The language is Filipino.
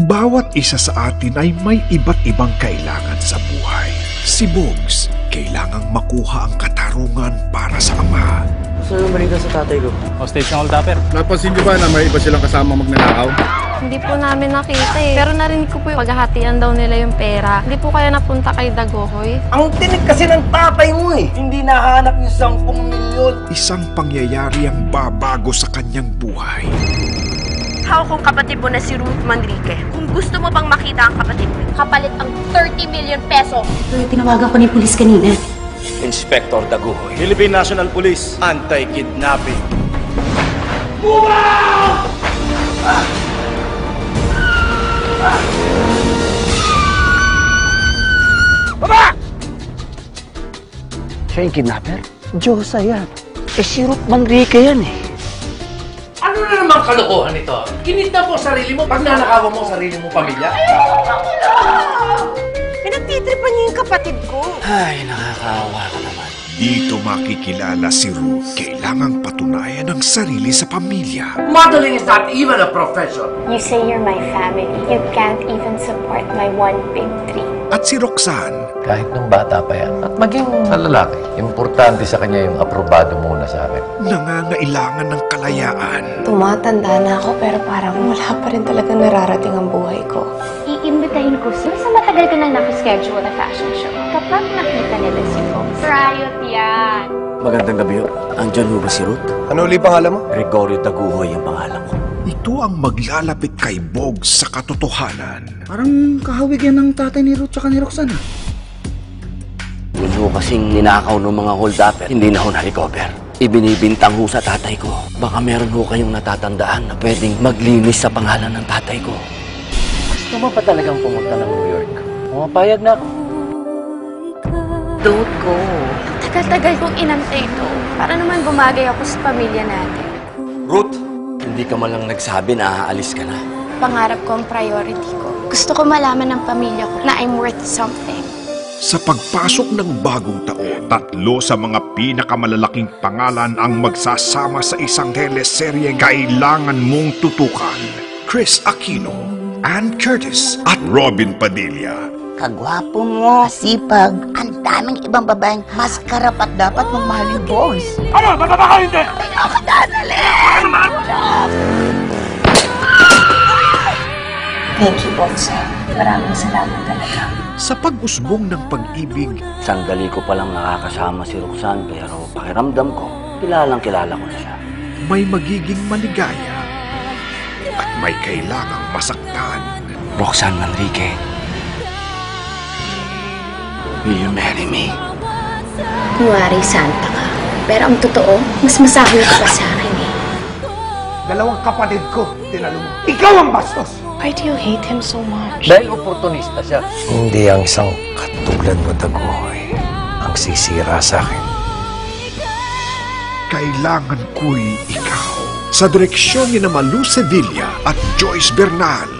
Bawat isa sa atin ay may iba't ibang kailangan sa buhay. Si Bogs, kailangang makuha ang katarungan para sa ama. Saan yung balita sa tatay ko? Hostage ng Old Dapper. Napansin niyo ba na may iba silang kasama magnanakaw? Hindi po namin nakita eh. Pero narinig ko po yung paghahatian daw nila yung pera. Hindi po kaya napunta kay Dagohoy. Ang tinig kasi ng tatay mo eh. Hindi nahanap yung 10 milyon. Isang pangyayari ang babago sa kanyang buhay. Hawak kong kapatid mo na si Ruth Manrique. Kung gusto mo bang makita ang kapatid mo, kapalit ang 30 million peso. Tinawagan ko ni pulis kanina. Inspector Daguhoy, Philippine National Police, Anti-Kidnapping. Baba! Siya yung kidnapper? Diyosa yan. Si Ruth Manrique yan eh. Ano na naman kalokohan ito? Kinidnap mo sarili mo, pag nanakawan mo sarili mo pamilya? Pinagtitripan niyo yung kapatid ko. Ay, nakakaawa ka naman. Dito makikilala si Ruth. Kailangang patunayan ang sarili sa pamilya. Modeling is not even a profession. You say you're my family. You can't even support my one big dream. At si Roxanne, Kahit nung bata pa yan. At maging lalaki, importante sa kanya yung aprobado muna sa akin. nangangailangan ng kalayaan. Tumatanda na ako pero parang wala pa rin talagang nararating ang buhay ko. Iimbitahin ko sa matagal ko nang nakaschedule na fashion show. Kapag nakita nila si Fox, riot yan! Magandang gabi ho. Andyan ho ba si Ruth? Ano ulit pangalan mo? Gregorio Daguhoy ang pangalan ko. Ito ang maglalapit kay Bogs sa katotohanan. Parang kahawig yan ng tatay ni Ruth tsaka ni Roxanne. Yun ho kasing ninakaw ng mga hold-upper, hindi na ho na-recover. Ibinibintang ho sa tatay ko. Baka meron ho kayong natatandaan na pwedeng maglinis sa pangalan ng tatay ko. Gusto mo pa talagang pumunta ng New York? Pumapayag na ako. Don't go. Tagal-tagal kong inantay ito. Para naman bumagay ako sa pamilya natin. Ruth, hindi ka malang nagsabi na aalis ka na. Pangarap ko ang priority ko. Gusto ko malaman ng pamilya ko na I'm worth something. Sa pagpasok ng bagong taon, 3 sa mga pinakamalalaking pangalan ang magsasama sa isang teleserye kailangan mong tutukan. Chris Aquino, Ann Curtis at Robin Padilla. Kagwapo mo, sipag, ang daming ibang babaeng mas karapat dapat mong mahalin, boys. Ano? Bababa ka hindi! Thank you, boys. Maraming salamat talaga. Sa pag-usbong ng pag-ibig, Sandali ko palang nakakasama si Roxanne pero pakiramdam ko, kilala ko na siya. may magiging maligaya at may kailangang masaktan. Roxanne Manrique, will you marry me? Kunwari, santa ka. Pero ang totoo, mas masahol ka pa sa akin eh. 2 kapatid ko, tinalo mo. Ikaw ang bastos! Why do you hate him so much? Dahil oportunista siya. Hindi ang isang katulad mo, Dagohoy, ang sisira sa akin. Kailangan ko'y ikaw. Sa direksyon ni na Malu Sevilla at Joyce Bernal.